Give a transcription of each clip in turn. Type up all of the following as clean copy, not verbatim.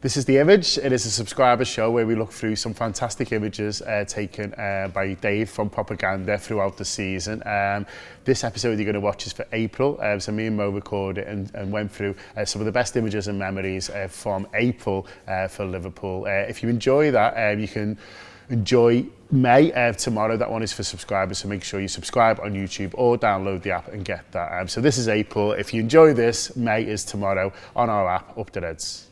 This is The Image. It is a subscriber show where we look through some fantastic images taken by Dave from Propaganda throughout the season. This episode you're going to watch is for April. So me and Mo recorded and went through some of the best images and memories from April for Liverpool. If you enjoy that, you can enjoy May tomorrow. That one is for subscribers, so make sure you subscribe on YouTube or download the app and get that. So this is April. If you enjoy this, May is tomorrow on our app, Up the Reds.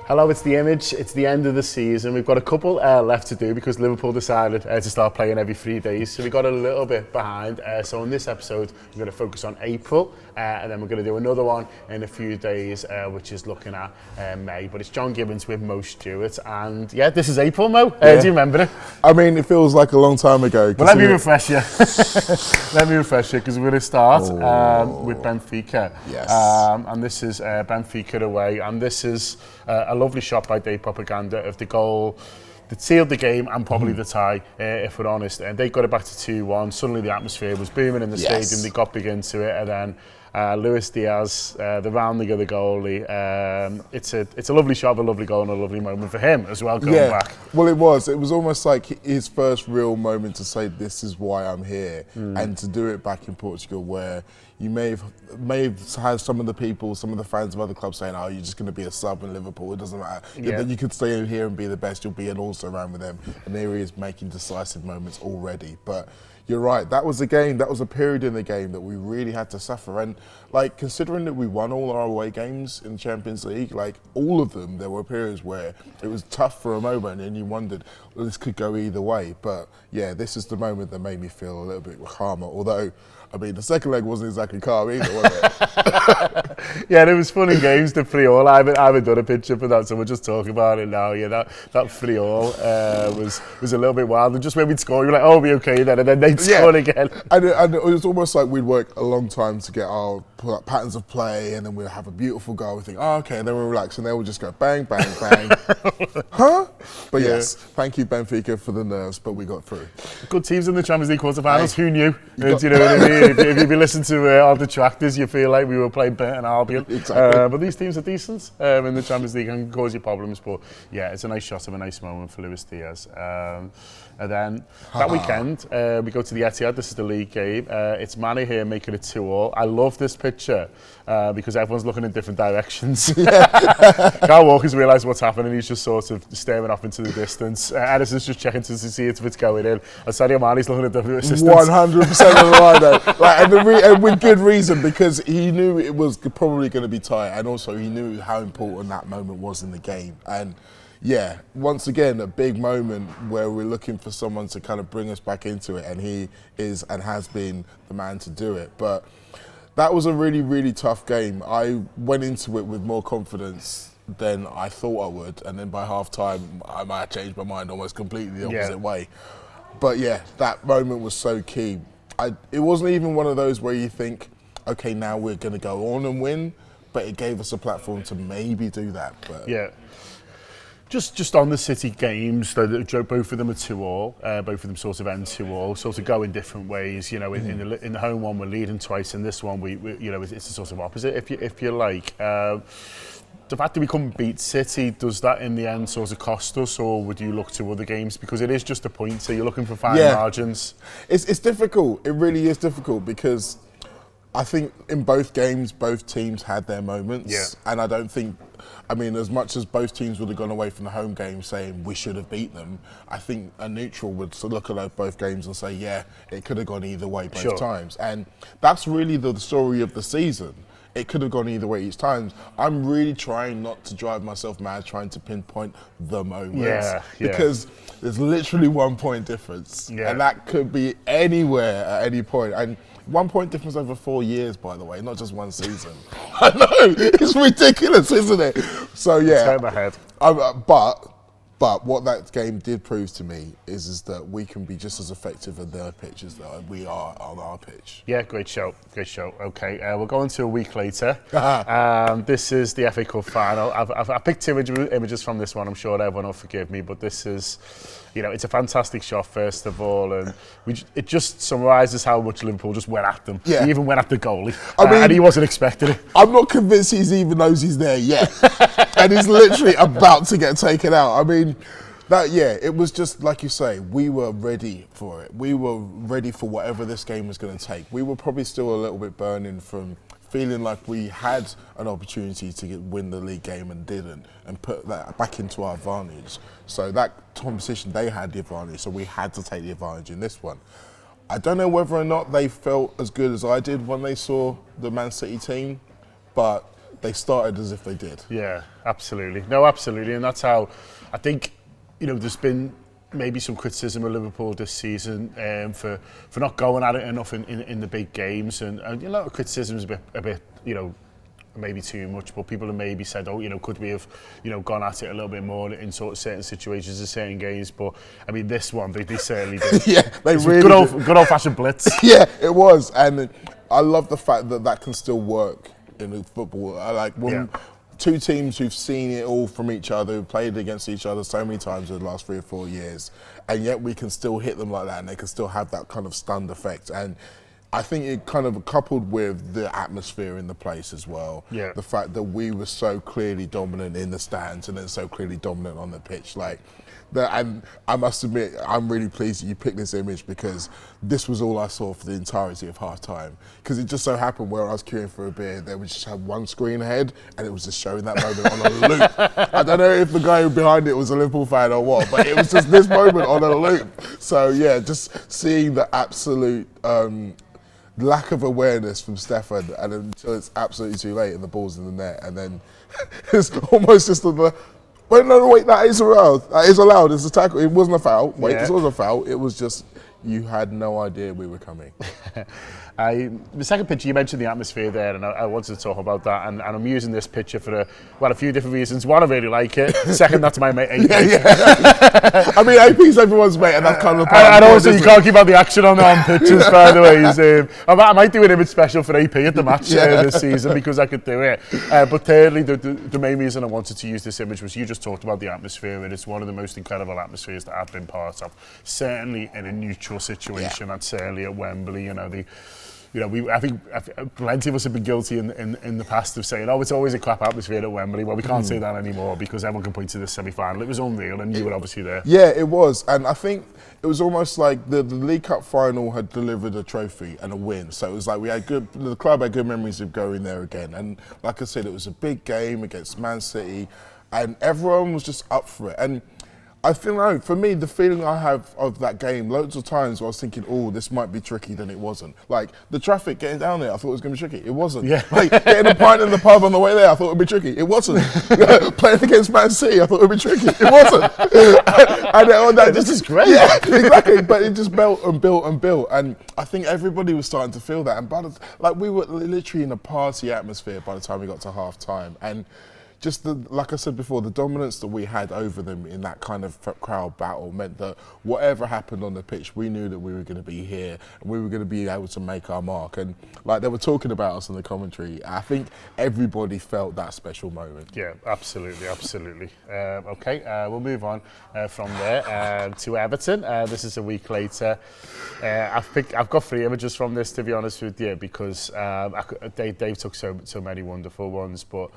Hello, it's The Image. It's the end of the season. We've got a couple left to do because Liverpool decided to start playing every 3 days. So we got a little bit behind. So in this episode, we're going to focus on April. And then we're going to do another one in a few days, which is looking at May. But it's John Gibbons with Mo Stewart. And yeah, this is April, Mo. Do you remember it? I mean, it feels like a long time ago. Well, let me refresh you. Let me refresh you because we're going to start with Benfica. Yes. And this is Benfica away. And this is a lovely shot by Dave Propaganda of the goal that sealed the game and probably the tie, if we're honest. And they got it back to 2-1. Suddenly the atmosphere was booming in the stadium. They got big into it. And then Luis Diaz, the rounding of the goalie. It's a lovely shot, a lovely goal and a lovely moment for him as well, going back. Well, it was almost like his first real moment to say, this is why I'm here. And to do it back in Portugal where you may have had some of the fans of other clubs saying, oh, you're just going to be a sub in Liverpool, it doesn't matter. Yeah. You could stay in here and be the best, you'll be an also-ran with them. And there he is making decisive moments already. But you're right, that was a game, that was a period in the game that we really had to suffer. And like, considering that we won all our away games in the Champions League, like all of them, there were periods where it was tough for a moment and you wondered, well, this could go either way. But yeah, this is the moment that made me feel a little bit calmer. Although, I mean, the second leg wasn't exactly calm either, was it? Yeah, and it was fun in games, the 3-all. I haven't done a picture for that, so we'll just talk about it now. Yeah, that 3-all was a little bit wild. And just when we'd score, you're like, oh, we'll be okay then, and then they'd score again. And it was almost like we'd work a long time to get our patterns of play, and then we'd have a beautiful goal. We think, oh, okay, and then we'll relax, and then we'll just go bang, bang, bang. Huh? But yes, thank you, Benfica, for the nerves, but we got through. Good teams in the Champions League quarterfinals. Who knew? Do you know what I mean? If you've been listening to our detractors, you feel like we were playing Burton Albion. Exactly. But these teams are decent in the Champions League and can cause you problems. But yeah, it's a nice shot of a nice moment for Luis Diaz. And then that weekend, we go to the Etihad. This is the league game. It's Mane here making it 2-all. I love this picture because everyone's looking in different directions. Kyle Walker's realised what's happening. He's just sort of staring off into the distance. Edison's just checking to see if it's going in. And Sadio Mane's looking at the assistants. 100% of the line, though. Like, and with good reason, because he knew it was probably going to be tight, and also he knew how important that moment was in the game. And yeah, once again, a big moment where we're looking for someone to kind of bring us back into it, and he is and has been the man to do it. But that was a really, really tough game. I went into it with more confidence than I thought I would, and then by half-time, I might have changed my mind almost completely the opposite way. But yeah, that moment was so key. It wasn't even one of those where you think, okay, now we're going to go on and win, but it gave us a platform to maybe do that. But yeah. Just on the City games, both of them are 2-all. Both of them sort of end 2-all, sort of go in different ways. You know, in the home one we're leading twice, in this one we you know, it's the sort of opposite, if you like. The fact that we couldn't beat City, does that in the end sort of cost us, or would you look to other games? Because it is just a point, so you're looking for fine margins. It's difficult. It really is difficult because I think in both games, both teams had their moments. Yeah. And I don't think, I mean, as much as both teams would have gone away from the home game saying we should have beat them, I think a neutral would look at both games and say, yeah, it could have gone either way both times. And that's really the story of the season. It could have gone either way each time. I'm really trying not to drive myself mad trying to pinpoint the moments. Because there's literally 1 point difference. Yeah. And that could be anywhere at any point. And 1 point difference over 4 years, by the way, not just one season. I know, it's ridiculous, isn't it? So yeah. Turn my head. But But what that game did prove to me is that we can be just as effective on their pitch as we are on our pitch. Yeah, great show. Okay, we're going to a week later. This is the FA Cup final. I picked two images from this one. I'm sure everyone will forgive me, but this is, it's a fantastic shot first of all, and it just summarises how much Liverpool just went at them. Yeah. He even went at the goalie, mean, and he wasn't expecting it. I'm not convinced he even knows he's there yet, and he's literally about to get taken out. I mean, it was just like you say, we were ready for it. We were ready for whatever this game was going to take. We were probably still a little bit burning from feeling like we had an opportunity to win the league game and didn't, and put that back into our advantage. So that competition, they had the advantage, so we had to take the advantage in this one. I don't know whether or not they felt as good as I did when they saw the Man City team, but they started as if they did. Yeah, absolutely. No, absolutely. And that's how I think, there's been maybe some criticism of Liverpool this season for not going at it enough in the big games. And a lot of criticism is a bit, maybe too much, but people have maybe said, could we have, gone at it a little bit more in certain situations, in certain games. But I mean, this one, they certainly did. Yeah, they really good old-fashioned blitz. Yeah, it was. And I love the fact that can still work in football. I like when two teams who've seen it all from each other, who've played against each other so many times in the last 3 or 4 years, and yet we can still hit them like that, and they can still have that kind of stunned effect. And I think it kind of coupled with the atmosphere in the place as well. Yeah. The fact that we were so clearly dominant in the stands and then so clearly dominant on the pitch. And I must admit, I'm really pleased that you picked this image, because this was all I saw for the entirety of half time. Because it just so happened where I was queuing for a beer, they would just have one screen ahead and it was just showing that moment on a loop. I don't know if the guy behind it was a Liverpool fan or what, but it was just this moment on a loop. So yeah, just seeing the absolute lack of awareness from Stefan, and until it's absolutely too late and the ball's in the net, and then it's almost just wait, that is allowed. That is allowed. It's a tackle. It wasn't a foul. This wasn't a foul. It was just, you had no idea we were coming. The second picture, you mentioned the atmosphere there, and I wanted to talk about that. And I'm using this picture for a few different reasons. One, I really like it. Second, that's my mate, AP. Yeah. I mean, AP's everyone's mate, and that's kind of the part. And also, you can't keep out the action on pictures, by the way. I might do an image special for AP at the match this season, because I could do it. But thirdly, the main reason I wanted to use this image was you just talked about the atmosphere, and it's one of the most incredible atmospheres that I've been part of. Certainly in a neutral situation, and certainly at Wembley, I think plenty of us have been guilty in the past of saying, it's always a crap atmosphere at Wembley. Well, we can't say that anymore, because everyone can point to the semi-final. It was unreal, and you were obviously there. Yeah, it was. And I think it was almost like the League Cup final had delivered a trophy and a win. So it was like the club had good memories of going there again. And like I said, it was a big game against Man City, and everyone was just up for it. And I feel, for me, the feeling I have of that game, loads of times I was thinking, this might be tricky, then it wasn't. Like, the traffic getting down there, I thought it was going to be tricky. It wasn't. Yeah. Like, getting a pint in the pub on the way there, I thought it would be tricky. It wasn't. Playing against Man City, I thought it would be tricky. It wasn't. This is great. Yeah, exactly. But it just built and built and built. And I think everybody was starting to feel that. And we were literally in a party atmosphere by the time we got to half time. And just like I said before, the dominance that we had over them in that kind of crowd battle meant that whatever happened on the pitch, we knew that we were going to be here and we were going to be able to make our mark. And like they were talking about us in the commentary, I think everybody felt that special moment. Yeah, absolutely. Okay, we'll move on from there to Everton. This is a week later. I've got 3 images from this, to be honest with you, because Dave took so many wonderful ones, but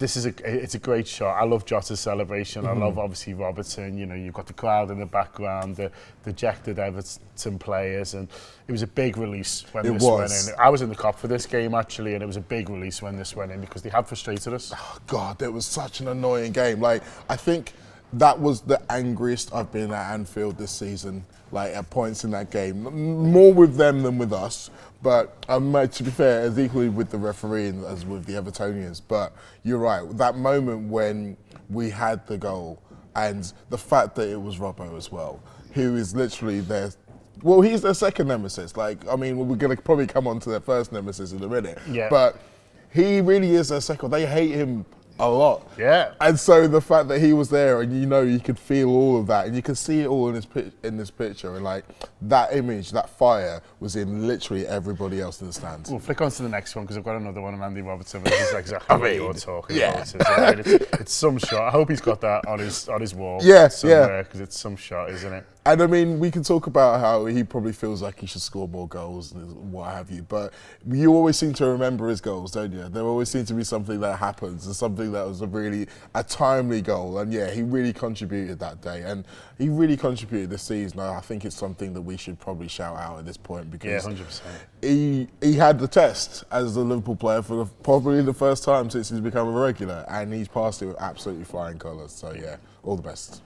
it's a great shot. I love Jota's celebration. I love, obviously, Robertson. You've got the crowd in the background, the dejected Everton players, and it was a big release when this went in. I was in the Cop for this game, actually, and it was a big release when this went in, because they had frustrated us. Oh, God, it was such an annoying game. Like, I think that was the angriest I've been at Anfield this season, like at points in that game. More with them than with us. But to be fair, as equally with the referee as with the Evertonians. But you're right, that moment when we had the goal, and the fact that it was Robbo as well, who is literally their, he's their second nemesis. Like, I mean, we're going to probably come on to their first nemesis in a minute. Yeah. But he really is their second. They hate him a lot. Yeah. And so the fact that he was there, and you could feel all of that, and you could see it all in this picture, and like that image, that fire was in literally everybody else in the stands. We'll flick on to the next one because I've got another one on Andy Robertson, which is exactly what you're talking about. It's some shot. I hope he's got that on his wall. Somewhere, because it's some shot, isn't it? And I mean, we can talk about how he probably feels like he should score more goals and what have you, but you always seem to remember his goals, don't you? There always seems to be something that happens, and something that was a timely goal. And yeah, he really contributed that day, and he really contributed this season. I think it's something that we should probably shout out at this point, because 100%. He had the test as a Liverpool player for probably the first time since he's become a regular, and he's passed it with absolutely flying colours. So yeah, all the best.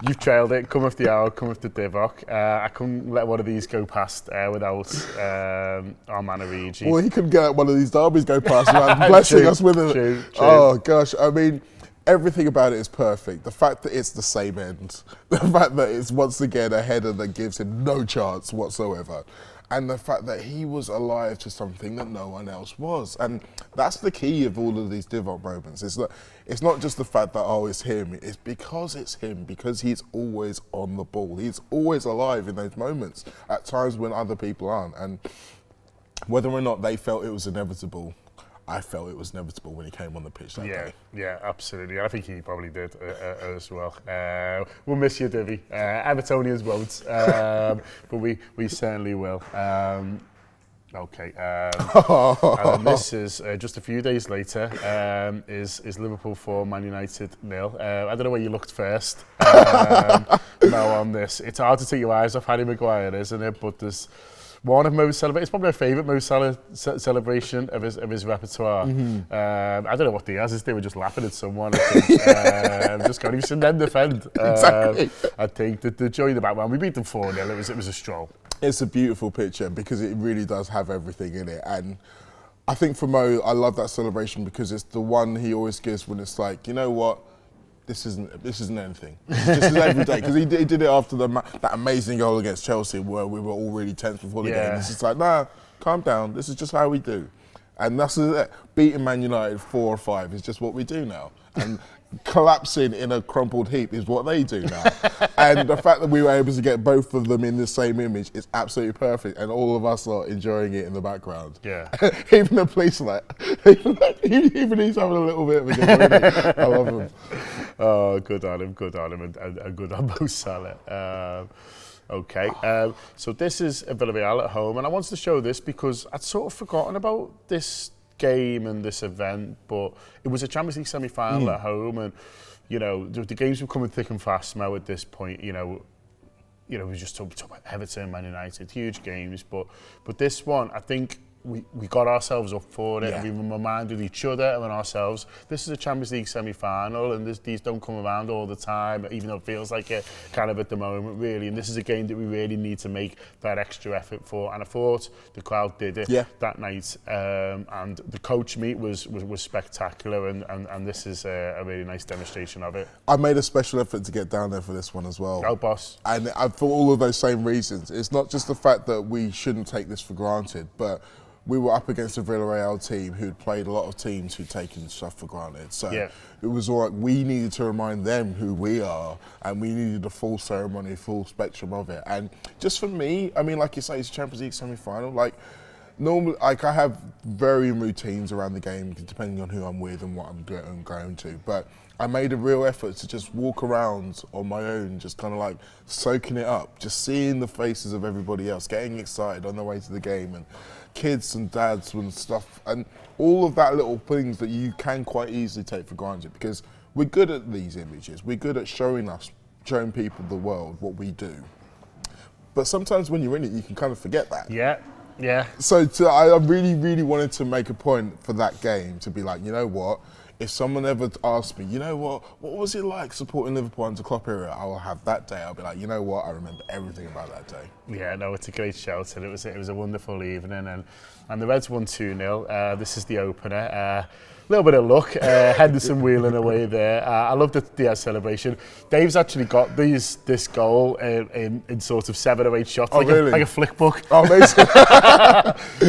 You've trailed it. Come off the hour, come off the Divock. I couldn't let one of these go past without our man Origi. Well, he couldn't get one of these derbies go past without blessing us with it. True. Oh gosh, I mean, everything about it is perfect. The fact that it's the same end, the fact that it's once again a header that gives him no chance whatsoever, and the fact that he was alive to something that no one else was. And that's the key of all of these Divock moments. It's not just the fact that, oh, it's him. It's him, because he's always on the ball. He's always alive in those moments, at times when other people aren't. And whether or not they felt it was inevitable, I felt it was inevitable when he came on the pitch that day. Yeah, absolutely. I think he probably did as well. We'll miss you, Divvy. Evertonians won't, but we certainly will. Okay. And this is just a few days later. Is Liverpool 4, Man United 0. I don't know where you looked first. Now on this, it's hard to take your eyes off Harry Maguire, isn't it? But there's one of Mo's celebrations. It's probably my favourite Mo Salah celebration of his repertoire. I don't know what the others. They were just laughing at someone. I think. Just going, you should then defend. Exactly. I think the joy in the background. We beat them 4-0. It was a stroll. It's a beautiful picture because it really does have everything in it. And I think for Mo, I love that celebration because it's the one he always gives when it's like, you know what? This isn't anything. It's just every day, because he did it after that amazing goal against Chelsea where we were all really tense before the game. It's just like, nah, calm down. This is just how we do, and that's it. Beating Man United 4 or 5 is just what we do now, and collapsing in a crumpled heap is what they do now. And the fact that we were able to get both of them in the same image is absolutely perfect, and all of us are enjoying it in the background. Yeah. Even the police even he's having a little bit of a good. I love him. Oh, good on him, and good on Mo Salah. Okay, so this is Villarreal at home, and I wanted to show this because I'd sort of forgotten about this game and this event, but it was a Champions League semi-final at home, and the games were coming thick and fast now at this point. We just talk about Everton, Man United, huge games, but this one, I think we got ourselves up for it, and we reminded each other and ourselves, this is a Champions League semi-final, and these don't come around all the time, even though it feels like it kind of at the moment, really. And this is a game that we really need to make that extra effort for. And I thought the crowd did it that night, and the coach meet was spectacular, and this is a really nice demonstration of it. I made a special effort to get down there for this one as well. Oh, boss. And for all of those same reasons. It's not just the fact that we shouldn't take this for granted, but we were up against a Villarreal team who'd played a lot of teams who'd taken stuff for granted. So it was all right. We needed to remind them who we are, and we needed a full ceremony, full spectrum of it. And just for me, I mean, like you say, it's a Champions League semi-final. Like, normally, I have varying routines around the game depending on who I'm with and what I'm going to. But I made a real effort to just walk around on my own, just kind of like soaking it up, just seeing the faces of everybody else, getting excited on the way to the game, and kids and dads and stuff, and all of that little things that you can quite easily take for granted, because we're good at these images. We're good at showing people the world what we do. But sometimes when you're in it, you can kind of forget that. Yeah. So I really, really wanted to make a point for that game to be like, you know what? if someone ever asked me, you know what was it like supporting Liverpool under Klopp era? I will have that day. I'll be like, you know what, I remember everything about that day. Yeah, no, it's a great shout, and it was a wonderful evening, and the Reds won 2-0. This is the opener. Little bit of luck, Henderson wheeling away there. I love the Diaz celebration. Dave's actually got this goal in sort of 7 or 8 shots, like a flick book. Oh, amazing.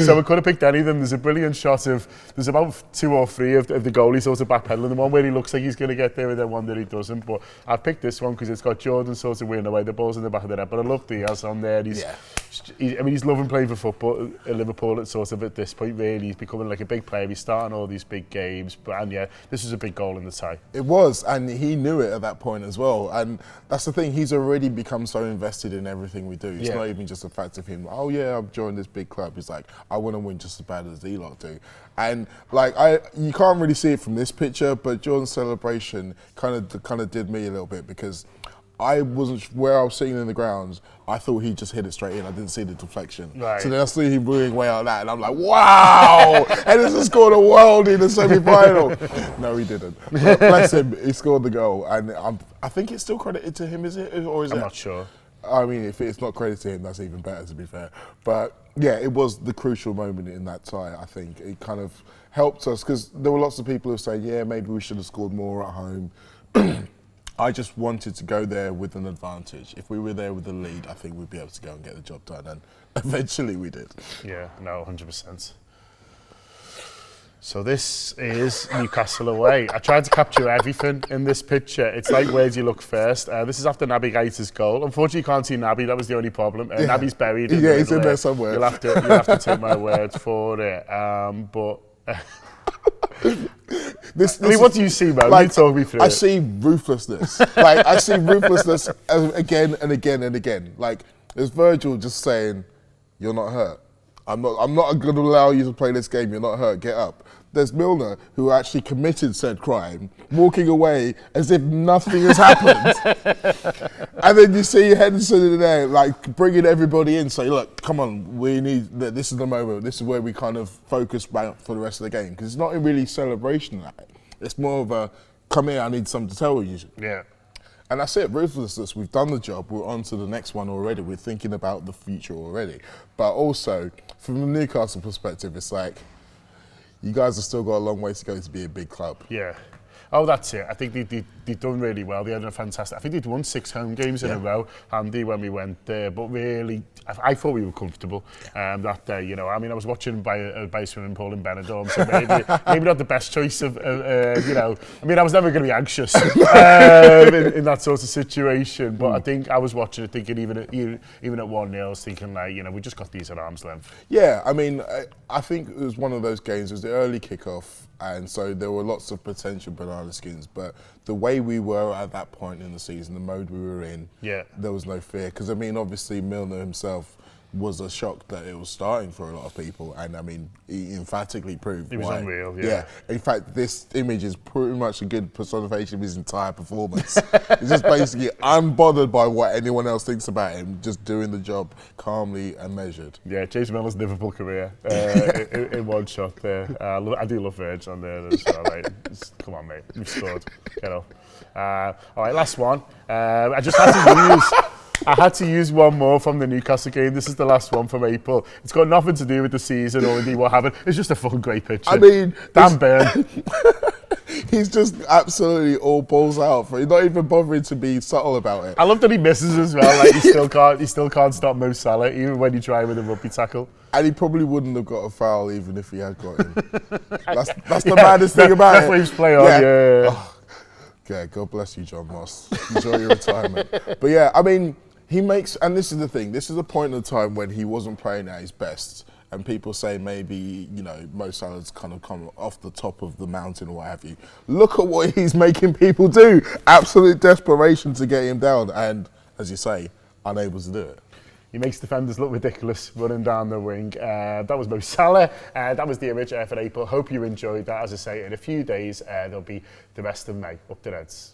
So we could have picked any of them. There's a brilliant shot there's about 2 or 3 of the goalie sort of backpedaling, the one where he looks like he's going to get there and then one that he doesn't. But I picked this one because it's got Jordan sort of wheeling away, the ball's in the back of the net. But I love Diaz on there. He's loving playing for football at Liverpool at this point, really. He's becoming like a big player. He's starting all these big games. But this was a big goal in the tie. It was, and he knew it at that point as well. And that's the thing, he's already become so invested in everything we do. It's not even just a fact of him, oh yeah, I've joined this big club. He's like, I want to win just as bad as D-Lot do. And like, you can't really see it from this picture, but Jordan's celebration kind of did me a little bit, because I wasn't where I was sitting in the grounds. I thought he just hit it straight in. I didn't see the deflection. Right. So then I see him moving way out of that, and I'm like, wow! Henderson scored a worldie in the semi-final. No, he didn't. But bless him, he scored the goal, and I think it's still credited to him, is it? Or is I'm not sure. I mean, if it's not credited to him, that's even better, to be fair. But yeah, it was the crucial moment in that tie. I think it kind of helped us, because there were lots of people who were saying, yeah, maybe we should have scored more at home. I just wanted to go there with an advantage. If we were there with the lead, I think we'd be able to go and get the job done, and eventually we did. Yeah, no, 100%. So this is Newcastle away. I tried to capture everything in this picture. It's like, where do you look first? This is after Naby Keita's goal. Unfortunately, you can't see Naby. That was the only problem. Naby's buried. Yeah, he's in there somewhere. You'll have to take my word for it. What do you see, man? Like, you talk me through I see ruthlessness. Like, I see ruthlessness again and again and again. Like, there's Virgil just saying, "You're not hurt. I'm not going to allow you to play this game. You're not hurt. Get up." There's Milner, who actually committed said crime, walking away as if nothing has happened. And then you see Henderson in there, like, bringing everybody in, saying, look, come on, this is the moment. This is where we kind of focus for the rest of the game. Because it's not really celebration. It's more of a, come here, I need something to tell you. Yeah. And that's it, ruthlessness. We've done the job. We're on to the next one already. We're thinking about the future already. But also, from the Newcastle perspective, it's like, you guys have still got a long way to go to be a big club. Yeah. Oh, that's it. I think they've done really well. They had a fantastic... I think they'd won 6 home games in a row, handy when we went there. But really, I thought we were comfortable that day. You know, I mean, I was watching by a swimming pool in Benidorm, so maybe not the best choice of, you know... I mean, I was never going to be anxious in that sort of situation. But I think I was watching it thinking, even at 1-0, I was thinking, like, you know, we just got these at arm's length. Yeah, I mean, I think it was one of those games. It was the early kickoff. And so there were lots of potential banana skins, but the way we were at that point in the season, the mode we were in, there was no fear. Because, I mean, obviously Milner himself was a shock that it was starting for a lot of people. And, I mean, he emphatically proved It was unreal, yeah. In fact, this image is pretty much a good personification of his entire performance. He's just basically unbothered by what anyone else thinks about him, just doing the job calmly and measured. Yeah, James Milner's Liverpool career in one shot there. I do love Verge on there as well. Like, come on, mate, you've scored. Get off. All right, last one. I had to use one more from the Newcastle game. This is the last one from April. It's got nothing to do with the season or indeed what happened. It's just a fucking great picture. I mean, Dan Burn. He's just absolutely all balls out. He's not even bothering to be subtle about it. I love that he misses as well. Like, he still can't stop Mo Salah, even when you try with a rugby tackle. And he probably wouldn't have got a foul even if he had got him. That's the maddest thing about it. Referees play on, yeah. Oh, yeah, God bless you, John Moss. Enjoy your retirement. But yeah, I mean, he makes, and this is the thing, this is a point in time when he wasn't playing at his best. And people say maybe, you know, Mo Salah's kind of come off the top of the mountain or what have you. Look at what he's making people do. Absolute desperation to get him down. And, as you say, unable to do it. He makes defenders look ridiculous running down the wing. That was Mo Salah. That was the image for April. Hope you enjoyed that. As I say, in a few days, there'll be the rest of May. Up to Reds.